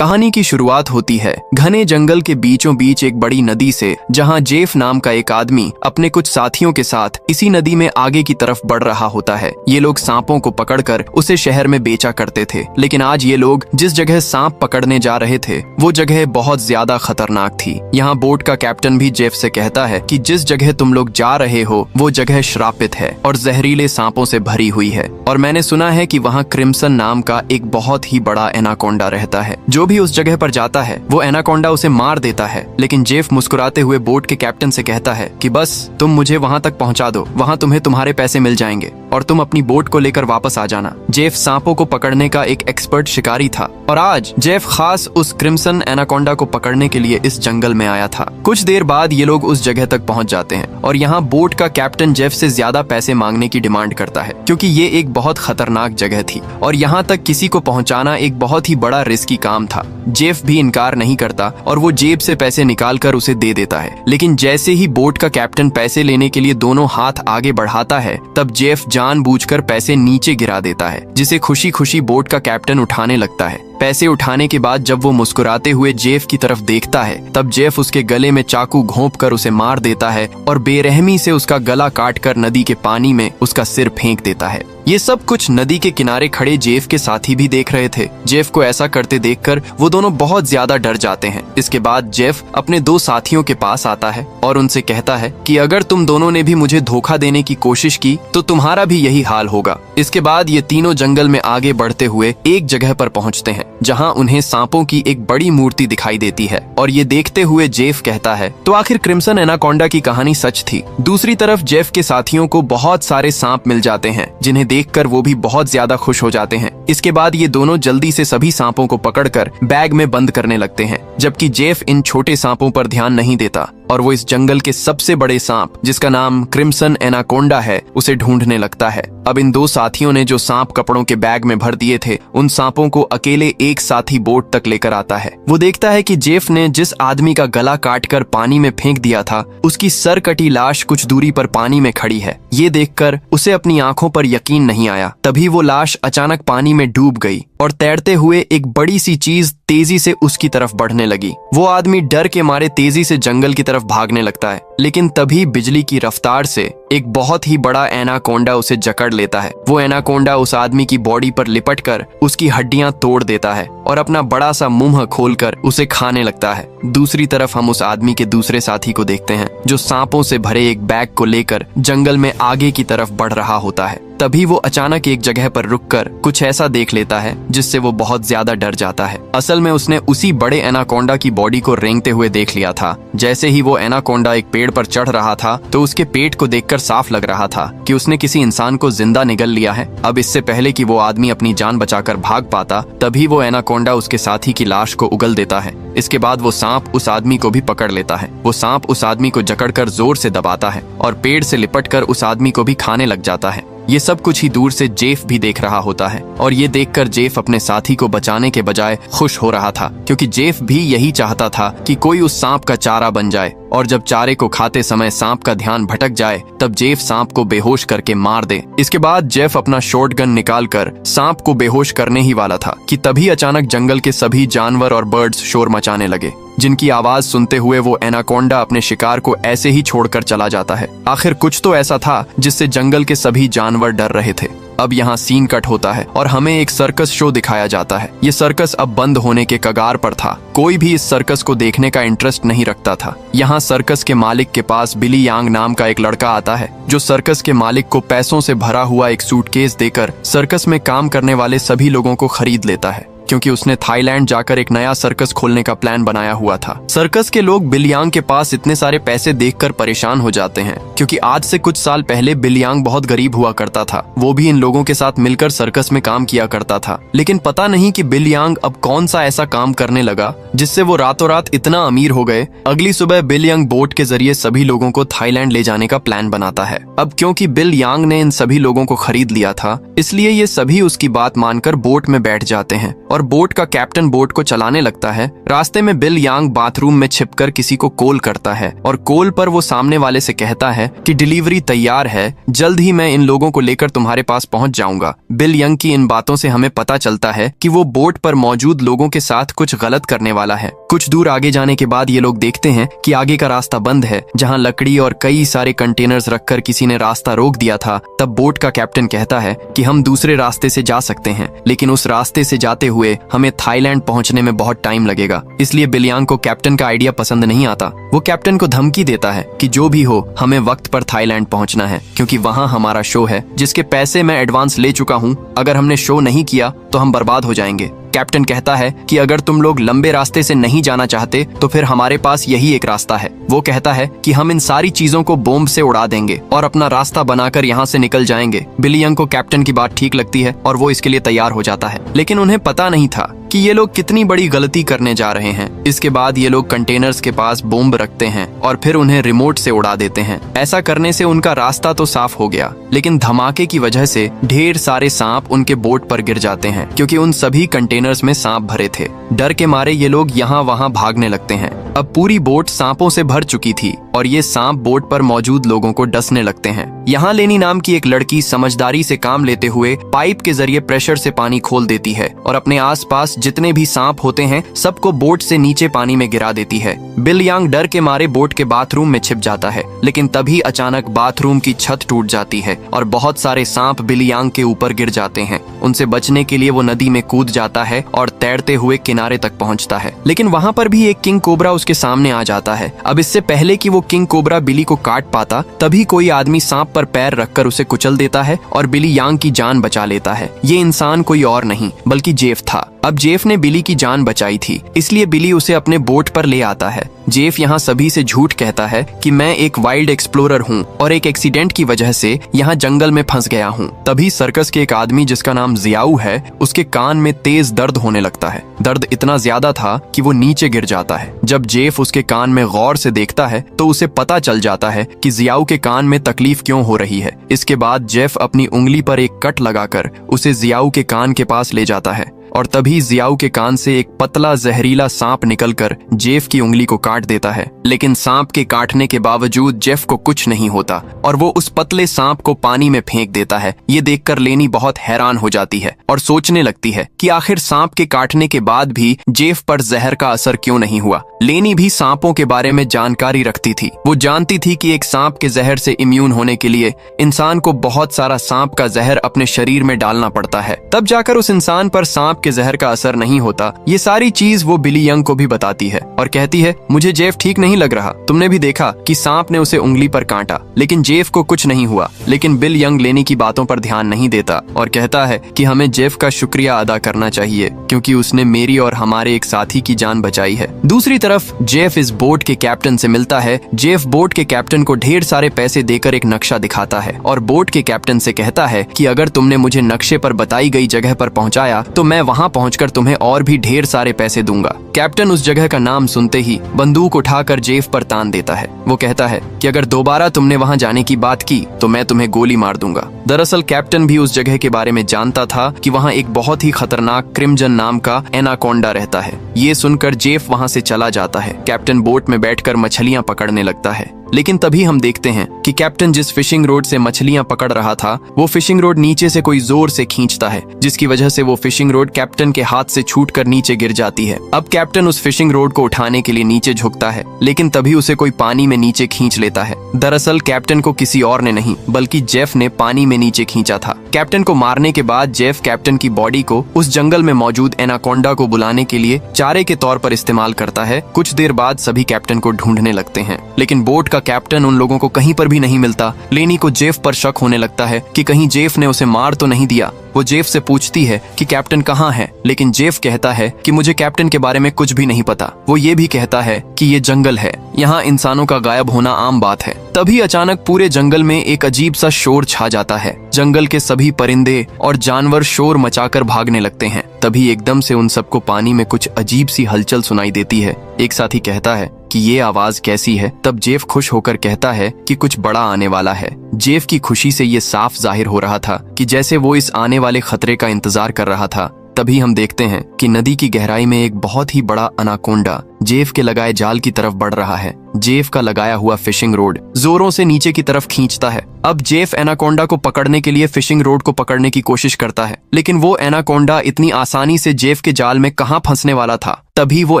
कहानी की शुरुआत होती है घने जंगल के बीचों बीच एक बड़ी नदी से, जहां जेफ नाम का एक आदमी अपने कुछ साथियों के साथ इसी नदी में आगे की तरफ बढ़ रहा होता है। ये लोग सांपों को पकड़कर उसे शहर में बेचा करते थे, लेकिन आज ये लोग जिस जगह सांप पकड़ने जा रहे थे वो जगह बहुत ज्यादा खतरनाक थी। यहाँ बोट का कैप्टन भी जेफ से कहता है कि जिस जगह तुम लोग जा रहे हो वो जगह श्रापित है और जहरीले सांपों से भरी हुई है, और मैंने सुना है कि वहाँ क्रिम्सन नाम का एक बहुत ही बड़ा एनाकोंडा रहता है। जो भी उस जगह पर जाता है वो एनाकोंडा उसे मार देता है। लेकिन जेफ मुस्कुराते हुए बोट के कैप्टन से कहता है कि बस तुम मुझे वहाँ तक पहुँचा दो, वहाँ तुम्हें तुम्हारे पैसे मिल जाएंगे और तुम अपनी बोट को लेकर वापस आ जाना। जेफ सांपों को पकड़ने का एक एक्सपर्ट शिकारी था और आज जेफ खास उस क्रिम्सन एनाकोंडा को पकड़ने के लिए इस जंगल में आया था। कुछ देर बाद ये लोग उस जगह तक पहुंच जाते हैं और यहाँ बोट का कैप्टन जेफ से ज्यादा पैसे मांगने की डिमांड करता है, क्योंकि ये एक बहुत खतरनाक जगह थी और यहाँ तक किसी को पहुँचाना एक बहुत ही बड़ा रिस्की काम था। जेफ भी इनकार नहीं करता और वो जेब से पैसे निकालकर उसे दे देता है। लेकिन जैसे ही बोट का कैप्टन पैसे लेने के लिए दोनों हाथ आगे बढ़ाता है तब जेफ जानबूझकर पैसे नीचे गिरा देता है, जिसे खुशी खुशी बोट का कैप्टन उठाने लगता है। पैसे उठाने के बाद जब वो मुस्कुराते हुए जेफ की तरफ देखता है तब जेफ उसके गले में चाकू घोंपकर उसे मार देता है और बेरहमी से उसका गला काटकर नदी के पानी में उसका सिर फेंक देता है। ये सब कुछ नदी के किनारे खड़े जेफ के साथी भी देख रहे थे। जेफ को ऐसा करते देखकर वो दोनों बहुत ज्यादा डर जाते हैं। इसके बाद जेफ अपने दो साथियों के पास आता है और उनसे कहता है कि अगर तुम दोनों ने भी मुझे धोखा देने की कोशिश की तो तुम्हारा भी यही हाल होगा। इसके बाद ये तीनों जंगल में आगे बढ़ते हुए एक जगह पर पहुंचते हैं जहां उन्हें सांपों की एक बड़ी मूर्ति दिखाई देती है और ये देखते हुए जेफ कहता है तो आखिर क्रिम्सन एनाकोंडा की कहानी सच थी। दूसरी तरफ जेफ के साथियों को बहुत सारे सांप मिल जाते हैं जिन्हें देखकर वो भी बहुत ज्यादा खुश हो जाते हैं। इसके बाद ये दोनों जल्दी से सभी सांपों को पकड़कर बैग में बंद करने लगते हैं, जबकि जेफ इन छोटे सांपों पर ध्यान नहीं देता और वो इस जंगल के सबसे बड़े सांप जिसका नाम क्रिम्सन एनाकोंडा है उसे ढूंढने लगता है। अब इन दो साथियों ने जो सांप कपड़ों के बैग में भर दिए थे उन सांपों को अकेले एक साथी बोट तक लेकर आता है। वो देखता है कि जेफ ने जिस आदमी का गला काटकर पानी में फेंक दिया था उसकी सर कटी लाश कुछ दूरी पर पानी में खड़ी है। ये देखकर उसे अपनी आंखों पर यकीन नहीं आया। तभी वो लाश अचानक पानी में डूब गई और तैरते हुए एक बड़ी सी चीज तेजी से उसकी तरफ बढ़ने लगी। वो आदमी डर के मारे तेजी से जंगल की तरफ भागने लगता है, लेकिन तभी बिजली की रफ्तार से एक बहुत ही बड़ा एनाकोंडा उसे जकड़ लेता है। वो एनाकोंडा उस आदमी की बॉडी पर लिपटकर उसकी हड्डियां तोड़ देता है और अपना बड़ा सा मुंह खोलकर उसे खाने लगता है। दूसरी तरफ हम उस आदमी के दूसरे साथी को देखते हैं जो सांपों से भरे एक बैग को लेकर जंगल में आगे की तरफ बढ़ रहा होता है। तभी वो अचानक एक जगह पर रुककर कुछ ऐसा देख लेता है जिससे वो बहुत ज्यादा डर जाता है। असल में उसने उसी बड़े एनाकोंडा की बॉडी को रेंगते हुए देख लिया था। जैसे ही वो एनाकोंडा एक पेड़ पर चढ़ रहा था तो उसके पेट को देखकर साफ लग रहा था कि उसने किसी इंसान को जिंदा निगल लिया है। अब इससे पहले कि वो आदमी अपनी जान बचाकर भाग पाता तभी वो एनाकोंडा उसके साथी की लाश को उगल देता है। इसके बाद वो सांप उस आदमी को भी पकड़ लेता है। वो सांप उस आदमी को जकड़कर जोर से दबाता है और पेड़ से लिपटकर उस आदमी को भी खाने लग जाता है। ये सब कुछ ही दूर से जेफ भी देख रहा होता है और ये देखकर जेफ अपने साथी को बचाने के बजाय खुश हो रहा था, क्योंकि जेफ भी यही चाहता था कि कोई उस सांप का चारा बन जाए और जब चारे को खाते समय सांप का ध्यान भटक जाए तब जेफ सांप को बेहोश करके मार दे। इसके बाद जेफ अपना शॉटगन निकालकर सांप को बेहोश करने ही वाला था कि तभी अचानक जंगल के सभी जानवर और बर्ड्स शोर मचाने लगे, जिनकी आवाज सुनते हुए वो एनाकोंडा अपने शिकार को ऐसे ही छोड़कर चला जाता है। आखिर कुछ तो ऐसा था जिससे जंगल के सभी जानवर डर रहे थे। अब यहाँ सीन कट होता है और हमें एक सर्कस शो दिखाया जाता है। ये सर्कस अब बंद होने के कगार पर था। कोई भी इस सर्कस को देखने का इंटरेस्ट नहीं रखता था। यहाँ सर्कस के मालिक के पास बिली यांग नाम का एक लड़का आता है जो सर्कस के मालिक को पैसों से भरा हुआ एक सूटकेस देकर सर्कस में काम करने वाले सभी लोगों को खरीद लेता है, क्योंकि उसने थाईलैंड जाकर एक नया सर्कस खोलने का प्लान बनाया हुआ था। सर्कस के लोग बिल यांग के पास इतने सारे पैसे देखकर परेशान हो जाते हैं, क्योंकि आज से कुछ साल पहले बिल यांग बहुत गरीब हुआ करता था। वो भी इन लोगों के साथ मिलकर सर्कस में काम किया करता था, लेकिन पता नहीं कि बिल यांग अब कौन सा ऐसा काम करने लगा जिससे वो रातों रात इतना अमीर हो गए। अगली सुबह बिल यांग बोट के जरिए सभी लोगों को थाईलैंड ले जाने का प्लान बनाता है। अब क्योंकि बिल यांग ने इन सभी लोगों को खरीद लिया था इसलिए ये सभी उसकी बात मानकर बोट में बैठ जाते हैं और और बोट का कैप्टन बोट को चलाने लगता है। रास्ते में बिल यांग बाथरूम में छिपकर किसी को कॉल करता है और कॉल पर वो सामने वाले से कहता है कि डिलीवरी तैयार है, जल्द ही मैं इन लोगों को लेकर तुम्हारे पास पहुंच जाऊंगा। बिल यंग की इन बातों से हमें पता चलता है कि वो बोट पर मौजूद लोगों के साथ कुछ गलत करने वाला है। कुछ दूर आगे जाने के बाद ये लोग देखते हैं कि आगे का रास्ता बंद है, जहां लकड़ी और कई सारे कंटेनर्स रखकर किसी ने रास्ता रोक दिया था। तब बोट का कैप्टन कहता है कि हम दूसरे रास्ते से जा सकते हैं, लेकिन उस रास्ते से जाते हुए हमें थाईलैंड पहुंचने में बहुत टाइम लगेगा। इसलिए बिल यांग को कैप्टन का आइडिया पसंद नहीं आता। वो कैप्टन को धमकी देता है कि जो भी हो हमें वक्त पर थाईलैंड पहुंचना है, क्योंकि वहां हमारा शो है जिसके पैसे मैं एडवांस ले चुका हूं। अगर हमने शो नहीं किया तो हम बर्बाद हो जाएंगे। कैप्टन कहता है कि अगर तुम लोग लंबे रास्ते से नहीं जाना चाहते तो फिर हमारे पास यही एक रास्ता है। वो कहता है कि हम इन सारी चीजों को बॉम्ब से उड़ा देंगे और अपना रास्ता बनाकर यहाँ से निकल जाएंगे। बिली यंग को कैप्टन की बात ठीक लगती है और वो इसके लिए तैयार हो जाता है, लेकिन उन्हें पता नहीं था कि ये लोग कितनी बड़ी गलती करने जा रहे हैं। इसके बाद ये लोग कंटेनर्स के पास बॉम्ब रखते हैं और फिर उन्हें रिमोट से उड़ा देते हैं। ऐसा करने से उनका रास्ता तो साफ हो गया, लेकिन धमाके की वजह से ढेर सारे सांप उनके बोट पर गिर जाते हैं, क्योंकि उन सभी कंटेनर्स में सांप भरे थे। डर के मारे ये लोग यहाँ वहाँ भागने लगते हैं। अब पूरी बोट सांपों से भर चुकी थी और ये सांप बोट पर मौजूद लोगों को डसने लगते हैं। यहाँ लेनी नाम की एक लड़की समझदारी से काम लेते हुए पाइप के जरिए प्रेशर से पानी खोल देती है और अपने आसपास जितने भी सांप होते हैं सबको बोट से नीचे पानी में गिरा देती है। बिल यांग डर के मारे बोट के बाथरूम में छिप जाता है, लेकिन तभी अचानक बाथरूम की छत टूट जाती है और बहुत सारे सांप बिल यांग के ऊपर गिर जाते हैं। उनसे बचने के लिए वो नदी में कूद जाता है और तैरते हुए किनारे तक पहुंचता है, लेकिन वहां पर भी एक किंग कोबरा उसके सामने आ जाता है। अब इससे पहले कि वो किंग कोबरा बिली को काट पाता, तभी कोई आदमी सांप पर पैर रखकर उसे कुचल देता है और बिली यांग की जान बचा लेता है। ये इंसान कोई और नहीं बल्कि जेफ था। अब जेफ ने बिली की जान बचाई थी, इसलिए बिली उसे अपने बोट पर ले आता है। जेफ यहाँ सभी से झूठ कहता है कि मैं एक वाइल्ड एक्सप्लोरर हूँ और एक एक्सीडेंट की वजह से यहाँ जंगल में फंस गया हूँ। तभी सर्कस के एक आदमी जिसका नाम जियाऊ है, उसके कान में तेज दर्द होने लगता है। दर्द इतना ज्यादा था कि वो नीचे गिर जाता है। जब जेफ उसके कान में गौर से देखता है तो उसे पता चल जाता है कि जियाऊ के कान में तकलीफ क्यों हो रही है। इसके बाद जेफ अपनी उंगली पर एक कट लगाकर उसे जियाऊ के कान के पास ले जाता है और तभी जियाऊ के कान से एक पतला जहरीला सांप निकलकर जेफ की उंगली को काट देता है। लेकिन सांप के काटने के बावजूद जेफ को कुछ नहीं होता और वो उस पतले सांप को पानी में फेंक देता है। ये देखकर लेनी बहुत हैरान हो जाती है और सोचने लगती है कि आखिर सांप के काटने के बाद भी जेफ पर जहर का असर क्यों नहीं हुआ। लेनी भी सांपों के बारे में जानकारी रखती थी। वो जानती थी कि एक सांप के जहर से इम्यून होने के लिए इंसान को बहुत सारा सांप का जहर अपने शरीर में डालना पड़ता है, तब जाकर उस इंसान पर सांप के जहर का असर नहीं होता। ये सारी चीज वो बिली यंग को भी बताती है और कहती है, मुझे जेफ ठीक नहीं लग रहा। तुमने भी देखा कि सांप ने उसे उंगली पर काटा, लेकिन जेफ को कुछ नहीं हुआ। लेकिन बिल यंग लेनी की बातों पर ध्यान नहीं देता और कहता है कि हमें जेफ का शुक्रिया अदा करना चाहिए, क्योंकि उसने मेरी और हमारे एक साथी की जान बचाई है। दूसरी तरफ जेफ इस बोट के कैप्टन से मिलता है। जेफ बोट के कैप्टन को ढेर सारे पैसे देकर एक नक्शा दिखाता है और बोट के कैप्टन से कहता है कि अगर तुमने मुझे नक्शे पर बताई गई जगह पर पहुंचाया तो मैं वहां पहुंचकर तुम्हें और भी ढेर सारे पैसे दूंगा। कैप्टन उस जगह का नाम सुनते ही बंदूक उठाकर जेफ पर तान देता है। वो कहता है कि अगर दोबारा तुमने वहां जाने की बात की तो मैं तुम्हें गोली मार दूंगा। दरअसल कैप्टन भी उस जगह के बारे में जानता था कि वहां एक बहुत ही खतरनाक क्रिम्जन नाम का एनाकोंडा रहता है। ये सुनकर जेफ वहां से चला जाता है। कैप्टन बोट में बैठकर मछलियां पकड़ने लगता है, लेकिन तभी हम देखते हैं कि कैप्टन जिस फिशिंग रोड से मछलियां पकड़ रहा था, वो फिशिंग रोड नीचे से कोई जोर से खींचता है, जिसकी वजह से वो फिशिंग रोड कैप्टन के हाथ से छूटकर नीचे गिर जाती है। अब कैप्टन उस फिशिंग रोड को उठाने के लिए नीचे झुकता है, लेकिन तभी उसे कोई पानी में नीचे खींच लेता है। दरअसल कैप्टन को किसी और ने नहीं बल्कि जेफ ने पानी में नीचे खींचा था। कैप्टन को मारने के बाद जेफ कैप्टन की बॉडी को उस जंगल में मौजूद एनाकोंडा को बुलाने के लिए चारे के तौर पर इस्तेमाल करता है। कुछ देर बाद सभी कैप्टन को ढूंढने लगते हैं, लेकिन बोट का कैप्टन उन लोगों को कहीं पर भी नहीं मिलता। लेनी को जेफ पर शक होने लगता है कि कहीं जेफ ने उसे मार तो नहीं दिया। वो जेफ से पूछती है कि कैप्टन कहाँ है, लेकिन जेफ कहता है कि मुझे कैप्टन के बारे में कुछ भी नहीं पता। वो ये भी कहता है कि ये जंगल है, यहाँ इंसानों का गायब होना आम बात है। तभी अचानक पूरे जंगल में एक अजीब सा शोर छा जाता है। जंगल के सभी परिंदे और जानवर शोर मचाकर भागने लगते हैं। तभी एकदम से उन सबको पानी में कुछ अजीब सी हलचल सुनाई देती है। एक साथी कहता है कि ये आवाज कैसी है। तब जेफ खुश होकर कहता है कि कुछ बड़ा आने वाला है। जेफ की खुशी से ये साफ जाहिर हो रहा था कि जैसे वो इस आने वाले खतरे का इंतजार कर रहा था। तभी हम देखते हैं कि नदी की गहराई में एक बहुत ही बड़ा अनाकोंडा जेफ के लगाए जाल की तरफ बढ़ रहा है। जेफ का लगाया हुआ फिशिंग रोड जोरों से नीचे की तरफ खींचता है। अब जेफ एनाकोंडा को पकड़ने के लिए फिशिंग रोड को पकड़ने की कोशिश करता है, लेकिन वो एनाकोंडा इतनी आसानी से जेफ के जाल में कहां फंसने वाला था। तभी वो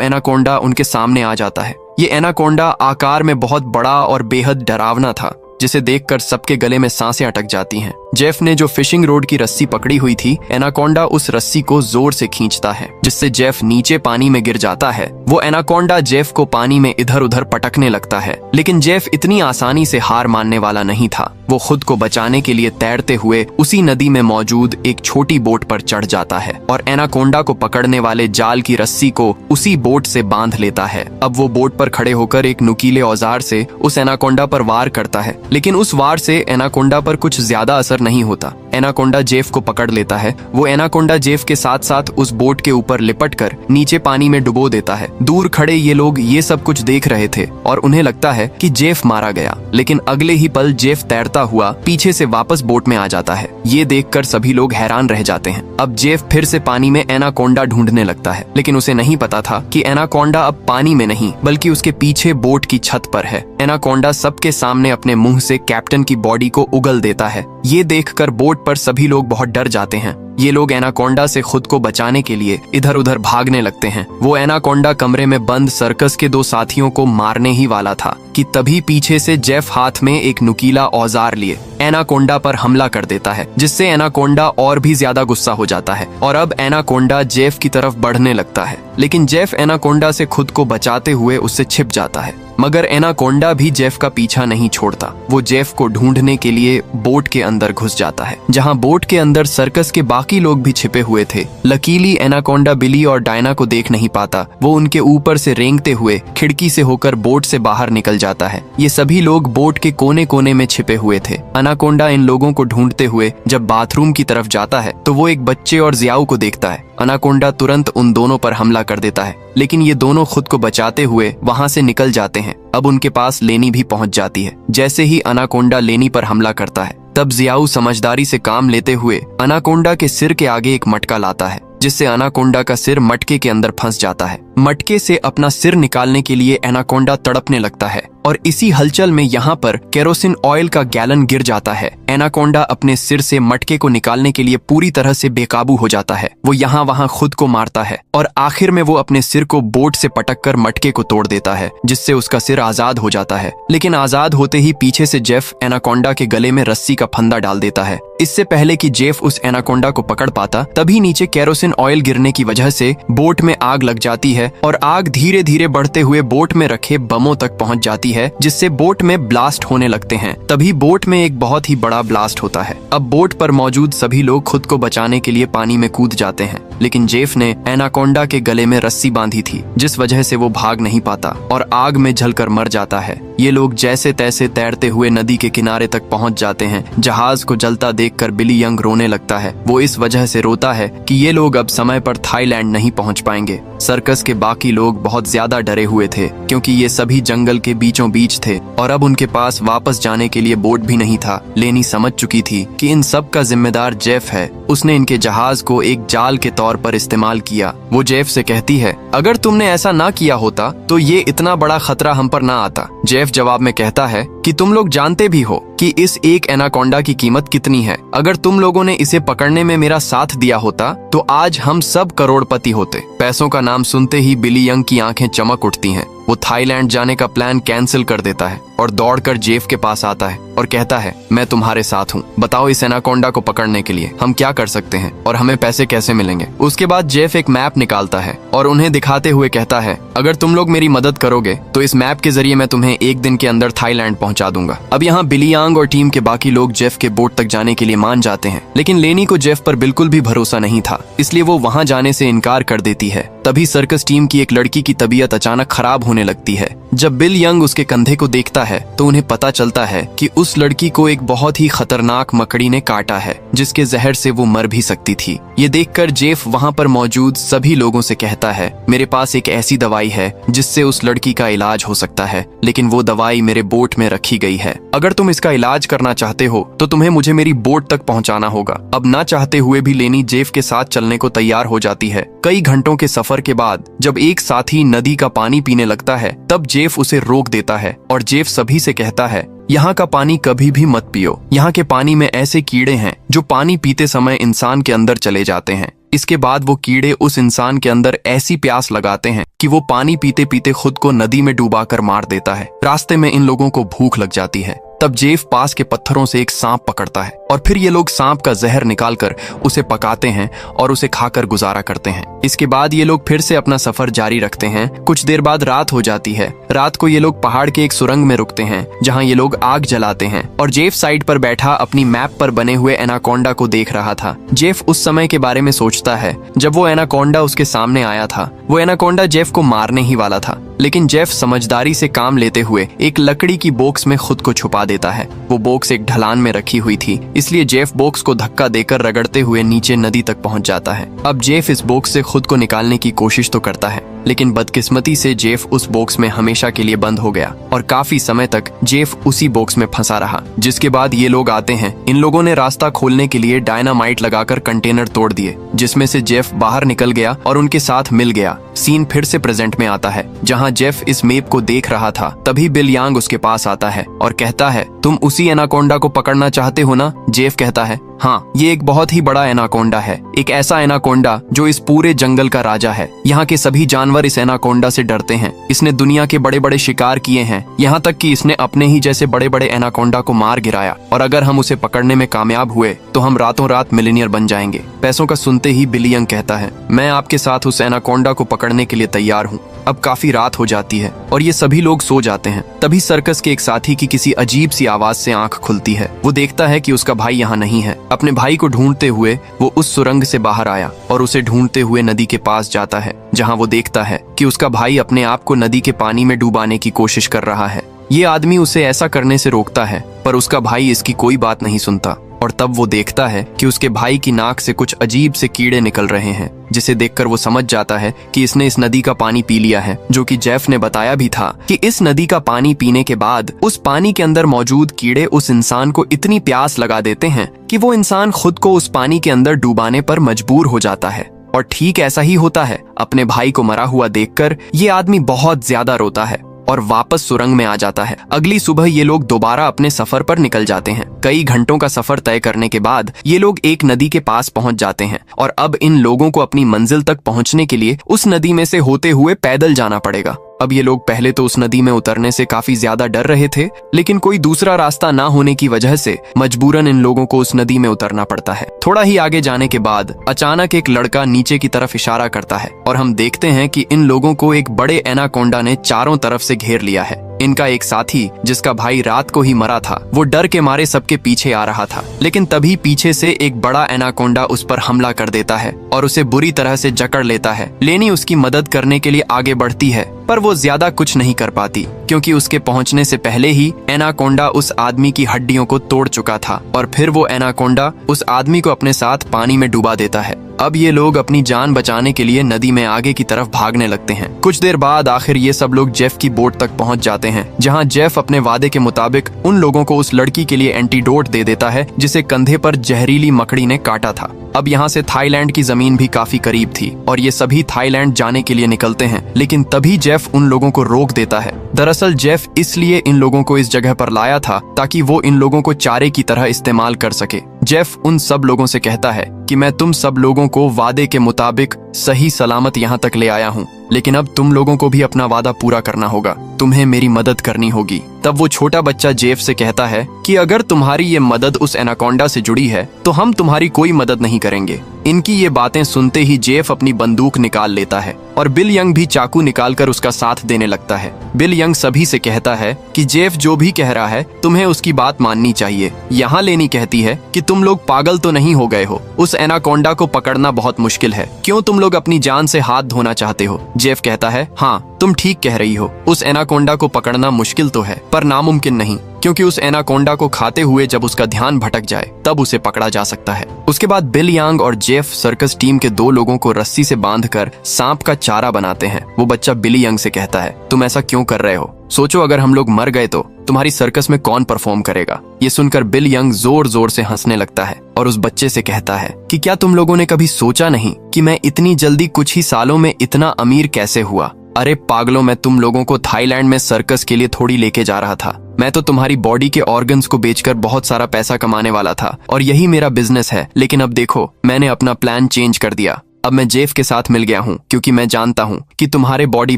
एनाकोंडा उनके सामने आ जाता है। ये एनाकोंडा आकार में बहुत बड़ा और बेहद डरावना था, जिसे देखकर सबके गले में सांसें अटक जाती हैं। जेफ ने जो फिशिंग रोड की रस्सी पकड़ी हुई थी, एनाकोंडा उस रस्सी को जोर से खींचता है, जिससे जेफ नीचे पानी में गिर जाता है। वो एनाकोंडा जेफ को पानी में इधर उधर पटकने लगता है, लेकिन जेफ इतनी आसानी से हार मानने वाला नहीं था। वो खुद को बचाने के लिए तैरते हुए उसी नदी में मौजूद एक छोटी बोट पर चढ़ जाता है और एनाकोंडा को पकड़ने वाले जाल की रस्सी को उसी बोट से बांध लेता है। अब वो बोट पर खड़े होकर एक नुकीले औजार से उस एनाकोंडा पर वार करता है, लेकिन उस वार से एनाकोंडा पर कुछ ज्यादा असर नहीं होता। एनाकोंडा जेफ को पकड़ लेता है। वो एनाकोंडा जेफ के साथ साथ उस बोट के ऊपर लिपट कर नीचे पानी में डुबो देता है। दूर खड़े ये लोग ये सब कुछ देख रहे थे और उन्हें लगता है कि जेफ मारा गया, लेकिन अगले ही पल जेफ तैरता हुआ पीछे से वापस बोट में आ जाता है। ये देखकर सभी लोग हैरान रह जाते हैं। अब जेफ फिर से पानी में एनाकोंडा ढूंढने लगता है, लेकिन उसे नहीं पता था कि एनाकोंडा अब पानी में नहीं बल्कि उसके पीछे बोट की छत पर है। एनाकोंडा सबके सामने अपने मुंह से कैप्टन की बॉडी को उगल देता है। ये देखकर बोट पर सभी लोग बहुत डर जाते हैं। ये लोग एनाकोंडा से खुद को बचाने के लिए इधर उधर भागने लगते हैं। वो एनाकोंडा कमरे में बंद सर्कस के दो साथियों को मारने ही वाला था कि तभी पीछे से जेफ हाथ में एक नुकीला औजार लिए एनाकोंडा पर हमला कर देता है, जिससे एनाकोंडा और भी ज्यादा गुस्सा हो जाता है और अब एनाकोंडा जेफ की तरफ बढ़ने लगता है। लेकिन जेफ एनाकोंडा से खुद को बचाते हुए उससे छिप जाता है, मगर एनाकोंडा भी जेफ का पीछा नहीं छोड़ता। वो जेफ को ढूंढने के लिए बोट के अंदर घुस जाता है, जहां बोट के अंदर सर्कस के बाकी लोग भी छिपे हुए थे। लकीली एनाकोंडा बिली और डायना को देख नहीं पाता। वो उनके ऊपर से रेंगते हुए खिड़की से होकर बोट से बाहर निकल जाता है। ये सभी लोग बोट के कोने कोने में छिपे हुए थे। एनाकोंडा इन लोगों को ढूंढते हुए जब बाथरूम की तरफ जाता है तो वो एक बच्चे और जियाओ को देखता है। एनाकोंडा तुरंत उन दोनों पर हमला कर देता है, लेकिन ये दोनों खुद को बचाते हुए वहां से निकल जाते हैं। अब उनके पास लेनी भी पहुंच जाती है। जैसे ही एनाकोंडा लेनी पर हमला करता है, तब जियाओ समझदारी से काम लेते हुए एनाकोंडा के सिर के आगे एक मटका लाता है, जिससे एनाकोंडा का सिर मटके के अंदर फंस जाता है। मटके से अपना सिर निकालने के लिए एनाकोंडा तड़पने लगता है और इसी हलचल में यहाँ पर केरोसिन ऑयल का गैलन गिर जाता है। एनाकोंडा अपने सिर से मटके को निकालने के लिए पूरी तरह से बेकाबू हो जाता है। वो यहाँ वहाँ खुद को मारता है और आखिर में वो अपने सिर को बोट से पटककर मटके को तोड़ देता है, जिससे उसका सिर आजाद हो जाता है। लेकिन आजाद होते ही पीछे से जेफ एनाकोंडा के गले में रस्सी का फंदा डाल देता है। इससे पहले कि जेफ उस एनाकोंडा को पकड़ पाता, तभी नीचे केरोसिन ऑयल गिरने की वजह से बोट में आग लग जाती है और आग धीरे धीरे बढ़ते हुए बोट में रखे बमों तक पहुंच जाती है, जिससे बोट में ब्लास्ट होने लगते हैं। तभी बोट में एक बहुत ही बड़ा ब्लास्ट होता है। अब बोट पर मौजूद सभी लोग खुद को बचाने के लिए पानी में कूद जाते हैं, लेकिन जेफ ने एनाकोंडा के गले में रस्सी बांधी थी, जिस वजह से वो भाग नहीं पाता और आग में जलकर मर जाता है। ये लोग जैसे तैसे तैरते हुए नदी के किनारे तक पहुंच जाते हैं। जहाज को जलता देखकर बिली यंग रोने लगता है। वो इस वजह से रोता है कि ये लोग अब समय पर थाईलैंड नहीं पहुंच पाएंगे। सर्कस के बाकी लोग बहुत ज्यादा डरे हुए थे, क्योंकि ये सभी जंगल के बीचों बीच थे और अब उनके पास वापस जाने के लिए बोट भी नहीं था। लेनी समझ चुकी थी कि इन सब का जिम्मेदार जेफ है। उसने इनके जहाज को एक जाल के तौर पर इस्तेमाल किया। वो जेफ से कहती है, अगर तुमने ऐसा ना किया होता तो ये इतना बड़ा खतरा हम पर ना आता। जेफ जवाब में कहता है कि तुम लोग जानते भी हो कि इस एक एनाकोंडा की कीमत कितनी है। अगर तुम लोगों ने इसे पकड़ने में मेरा साथ दिया होता तो आज हम सब करोड़पति होते। पैसों का नाम सुनते ही बिली यंग की आंखें चमक उठती हैं। वो थाईलैंड जाने का प्लान कैंसिल कर देता है और दौड़कर जेफ के पास आता है और कहता है, मैं तुम्हारे साथ हूँ। बताओ इस एनाकोंडा को पकड़ने के लिए हम क्या कर सकते हैं और हमें पैसे कैसे मिलेंगे। उसके बाद जेफ एक मैप निकालता है और उन्हें दिखाते हुए कहता है, अगर तुम लोग मेरी मदद करोगे तो इस मैप के जरिए मैं तुम्हें एक दिन के अंदर थाईलैंड पहुंचा दूंगा। अब यहाँ बिली यांग और टीम के बाकी लोग जेफ के बोट तक जाने के लिए मान जाते हैं, लेकिन लेनी को जेफ पर बिल्कुल भी भरोसा नहीं था, इसलिए वो वहाँ जाने से इनकार कर देती है। तभी सर्कस टीम की एक लड़की की तबीयत अचानक खराब होने लगती है। जब बिल यंग उसके कंधे को देखता है तो उन्हें पता चलता है कि उस लड़की को एक बहुत ही खतरनाक मकड़ी ने काटा है, जिसके जहर से वो मर भी सकती थी। ये देखकर जेफ वहाँ पर मौजूद सभी लोगों से कहता है, मेरे पास एक ऐसी दवाई है जिससे उस लड़की का इलाज हो सकता है, लेकिन वो दवाई मेरे बोट में रखी गई है। अगर तुम इसका इलाज करना चाहते हो तो तुम्हें मुझे मेरी बोट तक पहुँचाना होगा। अब ना चाहते हुए भी लेनी जेफ के साथ चलने को तैयार हो जाती है। कई घंटों के सफर के बाद जब एक साथी नदी का पानी पीने लगता है तब जेफ उसे रोक देता है और जेफ सभी से कहता है, यहाँ का पानी कभी भी मत पियो। यहाँ के पानी में ऐसे कीड़े हैं जो पानी पीते समय इंसान के अंदर चले जाते हैं। इसके बाद वो कीड़े उस इंसान के अंदर ऐसी प्यास लगाते हैं कि वो पानी पीते पीते खुद को नदी में डुबाकर मार देता है। रास्ते में इन लोगों को भूख लग जाती है। तब जेफ पास के पत्थरों से एक सांप पकड़ता है और फिर ये लोग सांप का जहर निकालकर उसे पकाते हैं और उसे खाकर गुजारा करते हैं। इसके बाद ये लोग फिर से अपना सफर जारी रखते हैं। कुछ देर बाद रात हो जाती है। रात को ये लोग पहाड़ के एक सुरंग में रुकते हैं जहाँ ये लोग आग जलाते हैं और जेफ साइड पर बैठा अपनी मैप पर बने हुए एनाकोंडा को देख रहा था। जेफ उस समय के बारे में सोचता है जब वो एनाकोंडा उसके सामने आया था। वो एनाकोंडा जेफ को मारने ही वाला था, लेकिन जेफ समझदारी से काम लेते हुए एक लकड़ी की बॉक्स में खुद को छुपा देता है। वो बॉक्स एक ढलान में रखी हुई थी, इसलिए जेफ बॉक्स को धक्का देकर रगड़ते हुए नीचे नदी तक पहुंच जाता है। अब जेफ इस बॉक्स से खुद को निकालने की कोशिश तो करता है, लेकिन बदकिस्मती से जेफ उस बॉक्स में हमेशा के लिए बंद हो गया और काफी समय तक जेफ उसी बॉक्स में फंसा रहा। जिसके बाद ये लोग आते हैं। इन लोगों ने रास्ता खोलने के लिए डायनामाइट लगाकर कंटेनर तोड़ दिए, जिसमें से जेफ बाहर निकल गया और उनके साथ मिल गया। सीन फिर से प्रेजेंट में आता है जहाँ जेफ इस मैप को देख रहा था। तभी बिल यांग उसके पास आता है और कहता है, तुम उसी एनाकोंडा को पकड़ना चाहते हो ना? जेफ कहता है, हाँ, ये एक बहुत ही बड़ा एनाकोंडा है, एक ऐसा एनाकोंडा जो इस पूरे जंगल का राजा है। यहाँ के सभी जानवर इस एनाकोंडा से डरते हैं। इसने दुनिया के बड़े बड़े शिकार किए हैं, यहाँ तक कि इसने अपने ही जैसे बड़े बड़े एनाकोंडा को मार गिराया। और अगर हम उसे पकड़ने में कामयाब हुए तो हम रातों रात मिलीनियर बन जाएंगे। पैसों का सुनते ही बिल यंग कहता है, मैं आपके साथ उस एनाकोंडा को पकड़ने के लिए तैयार हूँ। अब काफी रात हो जाती है और ये सभी लोग सो जाते हैं। तभी सर्कस के एक साथी की किसी अजीब सी आवाज से आंख खुलती है। वो देखता है कि उसका भाई यहाँ नहीं है। अपने भाई को ढूंढते हुए वो उस सुरंग से बाहर आया और उसे ढूंढते हुए नदी के पास जाता है, जहाँ वो देखता है कि उसका भाई अपने आप को नदी के पानी में डुबाने की कोशिश कर रहा है। ये आदमी उसे ऐसा करने से रोकता है, पर उसका भाई इसकी कोई बात नहीं सुनता। और तब वो देखता है कि उसके भाई की नाक से कुछ अजीब से कीड़े निकल रहे हैं, जिसे देखकर वो समझ जाता है कि इसने इस नदी का पानी पी लिया है। जो कि जेफ ने बताया भी था कि इस नदी का पानी पीने के बाद उस पानी के अंदर मौजूद कीड़े उस इंसान को इतनी प्यास लगा देते हैं कि वो इंसान खुद को उस पानी के अंदर डुबाने पर मजबूर हो जाता है। और ठीक ऐसा ही होता है। अपने भाई को मरा हुआ देखकर ये आदमी बहुत ज्यादा रोता है और वापस सुरंग में आ जाता है। अगली सुबह ये लोग दोबारा अपने सफर पर निकल जाते हैं। कई घंटों का सफर तय करने के बाद ये लोग एक नदी के पास पहुंच जाते हैं और अब इन लोगों को अपनी मंजिल तक पहुंचने के लिए उस नदी में से होते हुए पैदल जाना पड़ेगा। अब ये लोग पहले तो उस नदी में उतरने से काफी ज्यादा डर रहे थे, लेकिन कोई दूसरा रास्ता ना होने की वजह से मजबूरन इन लोगों को उस नदी में उतरना पड़ता है। थोड़ा ही आगे जाने के बाद अचानक एक लड़का नीचे की तरफ इशारा करता है और हम देखते हैं कि इन लोगों को एक बड़े एनाकोंडा ने चारों तरफ से घेर लिया है। इनका एक साथी जिसका भाई रात को ही मरा था, वो डर के मारे सबके पीछे आ रहा था, लेकिन तभी पीछे से एक बड़ा एनाकोंडा उस पर हमला कर देता है और उसे बुरी तरह से जकड़ लेता है। लेनी उसकी मदद करने के लिए आगे बढ़ती है, पर वो ज्यादा कुछ नहीं कर पाती क्योंकि उसके पहुंचने से पहले ही एनाकोंडा उस आदमी की हड्डियों को तोड़ चुका था और फिर वो एनाकोंडा उस आदमी को अपने साथ पानी में डुबा देता है। अब ये लोग अपनी जान बचाने के लिए नदी में आगे की तरफ भागने लगते हैं। कुछ देर बाद आखिर ये सब लोग जेफ की बोट तक पहुंच जाते हैं, जहां जेफ अपने वादे के मुताबिक उन लोगों को उस लड़की के लिए एंटीडोट दे देता है जिसे कंधे पर जहरीली मकड़ी ने काटा था। अब यहाँ से थाईलैंड की जमीन भी काफी करीब थी और ये सभी थाईलैंड जाने के लिए निकलते हैं, लेकिन तभी जेफ उन लोगों को रोक देता है। दरअसल जेफ इसलिए इन लोगों को इस जगह पर लाया था ताकि वो इन लोगों को चारे की तरह इस्तेमाल कर सके। जेफ उन सब लोगों से कहता है कि मैं तुम सब लोगों को वादे के मुताबिक सही सलामत यहाँ तक ले आया हूँ, लेकिन अब तुम लोगों को भी अपना वादा पूरा करना होगा। तुम्हें मेरी मदद करनी होगी। तब वो छोटा बच्चा जेफ से कहता है कि अगर तुम्हारी ये मदद उस एनाकोंडा से जुड़ी है तो हम तुम्हारी कोई मदद नहीं करेंगे। इनकी ये बातें सुनते ही जेफ अपनी बंदूक निकाल लेता है और बिल यंग भी चाकू निकालकर उसका साथ देने लगता है। बिल यंग सभी से कहता है कि जेफ जो भी कह रहा है तुम्हें उसकी बात माननी चाहिए। यहाँ लेनी कहती है कि तुम लोग पागल तो नहीं हो गए हो, उस एनाकोंडा को पकड़ना बहुत मुश्किल है, क्यों तुम लोग अपनी जान से हाथ धोना चाहते हो? जेफ कहता है, हाँ, तुम ठीक कह रही हो, उस एनाकोंडा को पकड़ना मुश्किल तो है पर नामुमकिन नहीं, क्योंकि उस एनाकोंडा को खाते हुए जब उसका ध्यान भटक जाए तब उसे पकड़ा जा सकता है। उसके बाद बिल यांग और जेफ सर्कस टीम के 2 लोगों को रस्सी से बांधकर सांप का चारा बनाते हैं। वो बच्चा बिली यंग से कहता है, तुम ऐसा क्यों कर रहे हो? सोचो अगर हम लोग मर गए तो तुम्हारी सर्कस में कौन परफॉर्म करेगा? ये सुनकर बिल यंग जोर जोर से हंसने लगता है और उस बच्चे से कहता है कि क्या तुम लोगों ने कभी सोचा नहीं कि मैं इतनी जल्दी कुछ ही सालों में इतना अमीर कैसे हुआ? अरे पागलों, मैं तुम लोगों को थाईलैंड में सर्कस के लिए थोड़ी लेके जा रहा था। मैं तो तुम्हारी बॉडी के ऑर्गन्स को बेचकर बहुत सारा पैसा कमाने वाला था और यही मेरा बिजनेस है। लेकिन अब देखो, मैंने अपना प्लान चेंज कर दिया। अब मैं जेफ के साथ मिल गया हूँ, क्योंकि मैं जानता हूँ कि तुम्हारे बॉडी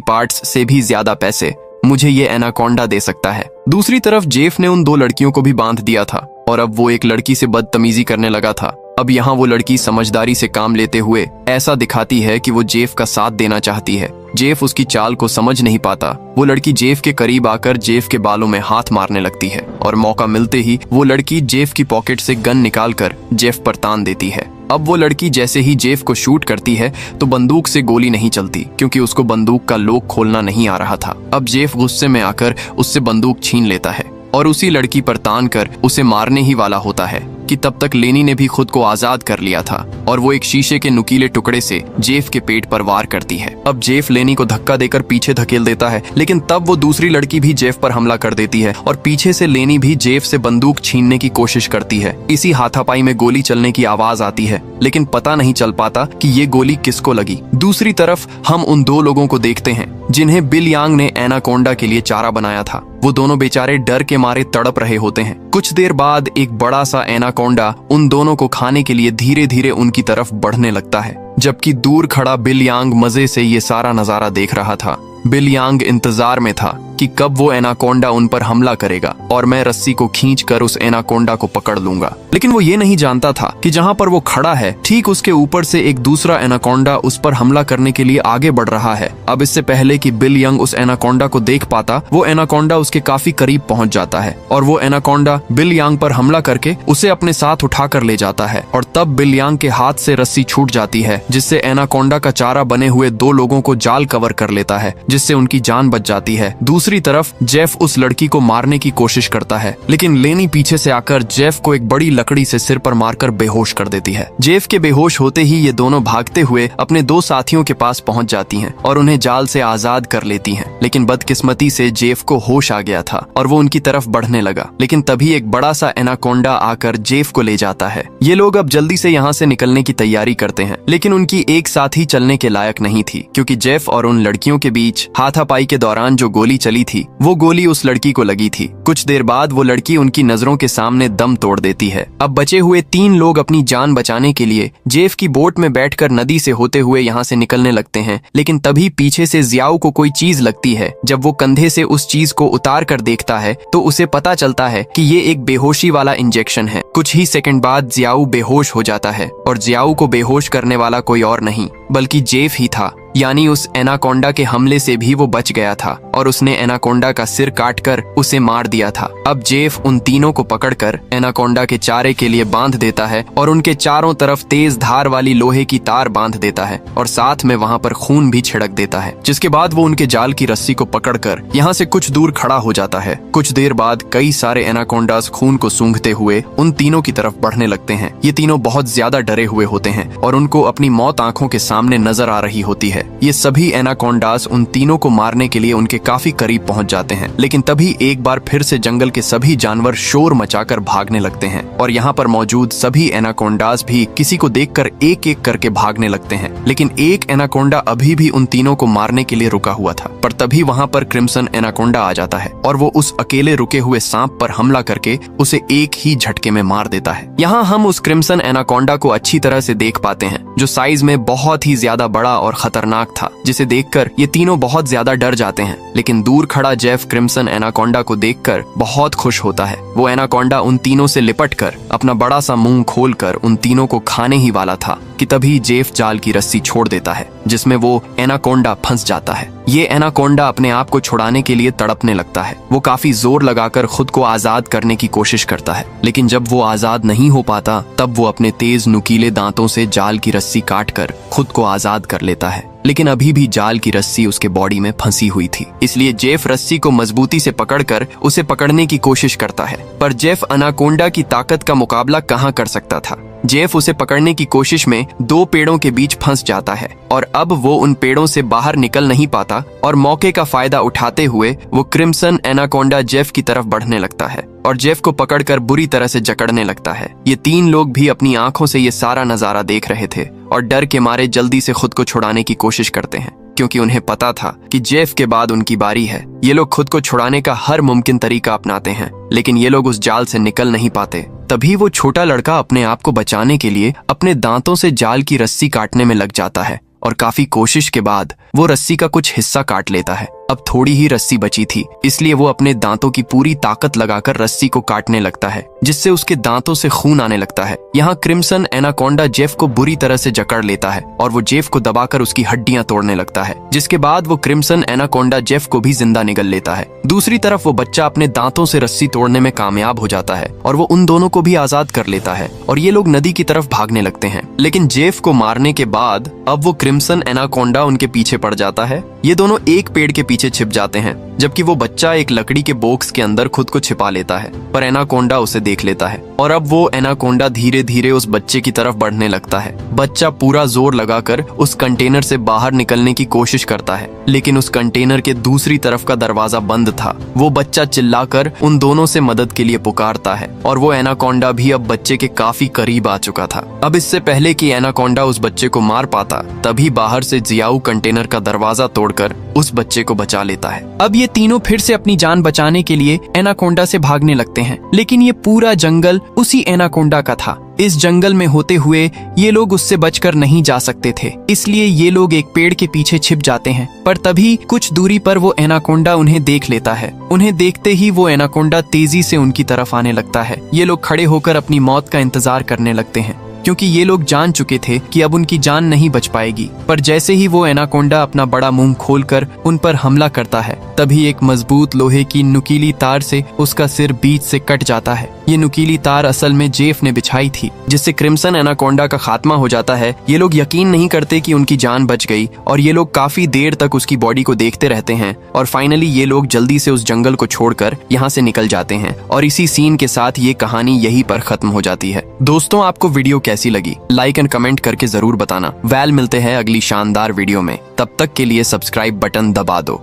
पार्ट्स से भी ज्यादा पैसे मुझे ये एनाकोंडा दे सकता है। दूसरी तरफ जेफ ने उन 2 लड़कियों को भी बांध दिया था और अब वो एक लड़की से बदतमीजी करने लगा था। अब यहाँ वो लड़की समझदारी से काम लेते हुए ऐसा दिखाती है कि वो जेफ का साथ देना चाहती है। जेफ उसकी चाल को समझ नहीं पाता। वो लड़की जेफ के करीब आकर जेफ के बालों में हाथ मारने लगती है और मौका मिलते ही वो लड़की जेफ की पॉकेट से गन निकालकर जेफ पर तान देती है। अब वो लड़की जैसे ही जेफ को शूट करती है तो बंदूक से गोली नहीं चलती, क्योंकि उसको बंदूक का लॉक खोलना नहीं आ रहा था। अब जेफ गुस्से में आकर उससे बंदूक छीन लेता है और उसी लड़की पर तान कर उसे मारने ही वाला होता है कि तब तक लेनी ने भी खुद को आजाद कर लिया था और वो एक शीशे के नुकीले टुकड़े से जेफ के पेट पर वार करती है। अब जेफ लेनी को धक्का देकर पीछे धकेल देता है, लेकिन तब वो दूसरी लड़की भी जेफ पर हमला कर देती है और पीछे से लेनी भी जेफ से बंदूक छीनने की कोशिश करती है। इसी हाथापाई में गोली चलने की आवाज आती है, लेकिन पता नहीं चल पाता कि ये गोली किसको लगी। दूसरी तरफ हम उन 2 लोगों को देखते हैं जिन्हें बिल यांग ने एनाकोंडा के लिए चारा बनाया था। वो दोनों बेचारे डर के मारे तड़प रहे होते हैं। कुछ देर बाद एक बड़ा सा एनाकोंडा उन दोनों को खाने के लिए धीरे धीरे उनकी तरफ बढ़ने लगता है, जबकि दूर खड़ा बिल यांग मजे से ये सारा नजारा देख रहा था। बिल यांग इंतजार में था कि कब वो एनाकोंडा उन पर हमला करेगा और मैं रस्सी को खींचकर उस एनाकोंडा को पकड़ लूंगा। लेकिन वो ये नहीं जानता था कि जहां पर वो खड़ा है ठीक उसके ऊपर से एक दूसरा एनाकोंडा उस पर हमला करने के लिए आगे बढ़ रहा है। अब इससे पहले कि बिल यंग उस एनाकोंडा को देख पाता, वो एनाकोंडा उसके काफी करीब पहुंच जाता है और वो एनाकोंडा बिल यांग पर हमला करके उसे अपने साथ उठाकर ले जाता है। और तब बिल यांग के हाथ से रस्सी छूट जाती है, जिससे एनाकोंडा का चारा बने हुए 2 लोगों को जाल कवर कर लेता है, जिससे उनकी जान बच जाती है। दूसरी तरफ जेफ उस लड़की को मारने की कोशिश करता है, लेकिन लेनी पीछे से आकर जेफ को एक बड़ी लकड़ी से सिर पर मारकर बेहोश कर देती है। जेफ के बेहोश होते ही ये दोनों भागते हुए अपने 2 साथियों के पास पहुंच जाती हैं और उन्हें जाल से आजाद कर लेती हैं। लेकिन बदकिस्मती से जेफ को होश आ गया था और वो उनकी तरफ बढ़ने लगा, लेकिन तभी एक बड़ा सा एनाकोंडा आकर जेफ को ले जाता है। ये लोग अब जल्दी से यहाँ से निकलने की तैयारी करते हैं, लेकिन उनकी एक साथी चलने के लायक नहीं थी, क्योंकि जेफ और उन लड़कियों के बीच हाथापाई के दौरान जो गोली चली थी वो गोली उस लड़की को लगी थी। कुछ देर बाद वो लड़की उनकी नजरों के सामने दम तोड़ देती है। अब बचे हुए 3 लोग अपनी जान बचाने के लिए जेफ की बोट में बैठकर नदी से होते हुए यहाँ से निकलने लगते हैं, लेकिन तभी पीछे से जियाओ को कोई चीज लगती है। जब वो कंधे से उस चीज को उतार कर देखता है तो उसे पता चलता है कि ये एक बेहोशी वाला इंजेक्शन है। कुछ ही सेकंड बाद जियाओ बेहोश हो जाता है और जियाओ को बेहोश करने वाला कोई और नहीं बल्कि जेफ ही था, यानी उस एनाकोंडा के हमले से भी वो बच गया था और उसने एनाकोंडा का सिर काटकर उसे मार दिया था। अब जेफ उन तीनों को पकड़कर एनाकोंडा के चारे के लिए बांध देता है और उनके चारों तरफ तेज धार वाली लोहे की तार बांध देता है और साथ में वहाँ पर खून भी छिड़क देता है, जिसके बाद वो उनके जाल की रस्सी को पकड़कर यहाँ से कुछ दूर खड़ा हो जाता है। कुछ देर बाद कई सारे एनाकोंडास खून को सूंघते हुए उन तीनों की तरफ बढ़ने लगते हैं। ये तीनों बहुत ज्यादा डरे हुए होते हैं और उनको अपनी मौत आंखों के सामने नजर आ रही होती है। ये सभी एनाकोंडास उन तीनों को मारने के लिए उनके काफी करीब पहुंच जाते हैं, लेकिन तभी एक बार फिर से जंगल के सभी जानवर शोर मचाकर भागने लगते हैं और यहाँ पर मौजूद सभी एनाकोंडास भी किसी को देखकर एक एक करके भागने लगते हैं। लेकिन एक एनाकोंडा अभी भी उन तीनों को मारने के लिए रुका हुआ था, पर तभी वहाँ पर क्रिम्सन एनाकोंडा आ जाता है और वो उस अकेले रुके हुए सांप पर हमला करके उसे एक ही झटके में मार देता है। यहाँ हम उस क्रिम्सन एनाकोंडा को अच्छी तरह से देख पाते हैं, जो साइज में बहुत ही ज्यादा बड़ा और खतरनाक था, जिसे देखकर ये तीनों बहुत ज्यादा डर जाते हैं। लेकिन दूर खड़ा जेफ क्रिम्सन एनाकोंडा को देखकर बहुत खुश होता है। वो एनाकोंडा उन तीनों से लिपटकर अपना बड़ा सा मुंह खोलकर उन तीनों को खाने ही वाला था कि तभी जेफ जाल की रस्सी छोड़ देता है, जिसमें वो एनाकोंडा फंस जाता है। ये एनाकोंडा अपने आप को छुड़ाने के लिए तड़पने लगता है। वो काफी जोर लगाकर खुद को आजाद करने की कोशिश करता है, लेकिन जब वो आजाद नहीं हो पाता तब वो अपने तेज नुकीले दांतों से जाल की रस्सी काटकर खुद को आजाद कर लेता है। लेकिन अभी भी जाल की रस्सी उसके बॉडी में फंसी हुई थी, इसलिए जेफ रस्सी को मजबूती से पकड़कर उसे पकड़ने की कोशिश करता है। पर जेफ एनाकोंडा की ताकत का मुकाबला कहाँ कर सकता था। जेफ उसे पकड़ने की कोशिश में 2 पेड़ों के बीच फंस जाता है और अब वो उन पेड़ों से बाहर निकल नहीं पाता और मौके का फायदा उठाते हुए वो क्रिम्सन एनाकोंडा जेफ की तरफ बढ़ने लगता है और जेफ को पकड़कर बुरी तरह से जकड़ने लगता है। ये 3 लोग भी अपनी आंखों से ये सारा नजारा देख रहे थे और डर के मारे जल्दी से खुद को छुड़ाने की कोशिश करते हैं, क्योंकि उन्हें पता था कि जेफ के बाद उनकी बारी है। ये लोग खुद को छुड़ाने का हर मुमकिन तरीका अपनाते हैं, लेकिन ये लोग उस जाल से निकल नहीं पाते। तभी वो छोटा लड़का अपने आप को बचाने के लिए अपने दांतों से जाल की रस्सी काटने में लग जाता है और काफी कोशिश के बाद वो रस्सी का कुछ हिस्सा काट लेता है। अब थोड़ी ही रस्सी बची थी, इसलिए वो अपने दांतों की पूरी ताकत लगाकर रस्सी को काटने लगता है, जिससे उसके दांतों से खून आने लगता है। यहाँ क्रिम्सन एनाकोंडा जेफ को बुरी तरह से जकड़ लेता है और वो जेफ को दबाकर उसकी हड्डियां तोड़ने लगता है, जिसके बाद वो क्रिम्सन एनाकोंडा जेफ को भी जिंदा निगल लेता है। दूसरी तरफ वो बच्चा अपने दांतों से रस्सी तोड़ने में कामयाब हो जाता है और वो उन दोनों को भी आजाद कर लेता है और ये लोग नदी की तरफ भागने लगते हैं। लेकिन जेफ को मारने के बाद अब वो क्रिम्सन एनाकोंडा उनके पीछे पड़ जाता है। ये दोनों एक पेड़ के पीछे छिप जाते हैं, जबकि वो बच्चा एक लकड़ी के बॉक्स के अंदर खुद को छिपा लेता है, पर एनाकोंडा उसे देख लेता है और अब वो एनाकोंडा धीरे धीरे उस बच्चे की तरफ बढ़ने लगता है। बच्चा पूरा जोर लगाकर उस कंटेनर से बाहर निकलने की कोशिश करता है, लेकिन उस कंटेनर के दूसरी तरफ का दरवाजा बंद था। वो बच्चा चिल्लाकर उन दोनों से मदद के लिए पुकारता है और वो एनाकोंडा भी अब बच्चे के काफी करीब आ चुका था। अब इससे पहले कि एनाकोंडा उस बच्चे को मार पाता, तभी बाहर से जियाऊ कंटेनर का दरवाजा तोड़कर उस बच्चे को बचा लेता है। अब ये तीनों फिर से अपनी जान बचाने के लिए एनाकोंडा से भागने लगते हैं, लेकिन ये पूरा जंगल उसी एनाकोंडा का था। इस जंगल में होते हुए ये लोग उससे बचकर नहीं जा सकते थे, इसलिए ये लोग एक पेड़ के पीछे छिप जाते हैं। पर तभी कुछ दूरी पर वो एनाकोंडा उन्हें देख लेता है। उन्हें देखते ही वो एनाकोंडा तेजी से उनकी तरफ आने लगता है। ये लोग खड़े होकर अपनी मौत का इंतजार करने लगते हैं, क्योंकि ये लोग जान चुके थे कि अब उनकी जान नहीं बच पाएगी। पर जैसे ही वो एनाकोंडा अपना बड़ा मुंह खोलकर उन पर हमला करता है, तभी एक मजबूत लोहे की नुकीली तार से उसका सिर बीच से कट जाता है। ये नुकीली तार असल में जेफ ने बिछाई थी, जिससे क्रिम्सन एनाकोंडा का खात्मा हो जाता है। ये लोग यकीन नहीं करते कि उनकी जान बच गई और ये लोग काफी देर तक उसकी बॉडी को देखते रहते हैं और फाइनली ये लोग जल्दी से उस जंगल को छोड़कर यहाँ से निकल जाते हैं और इसी सीन के साथ ये कहानी यहीं पर खत्म हो जाती है। दोस्तों, आपको वीडियो कैसी लगी? लाइक एंड कमेंट करके जरूर बताना। मिलते हैं अगली शानदार वीडियो में, तब तक के लिए सब्सक्राइब बटन दबा दो।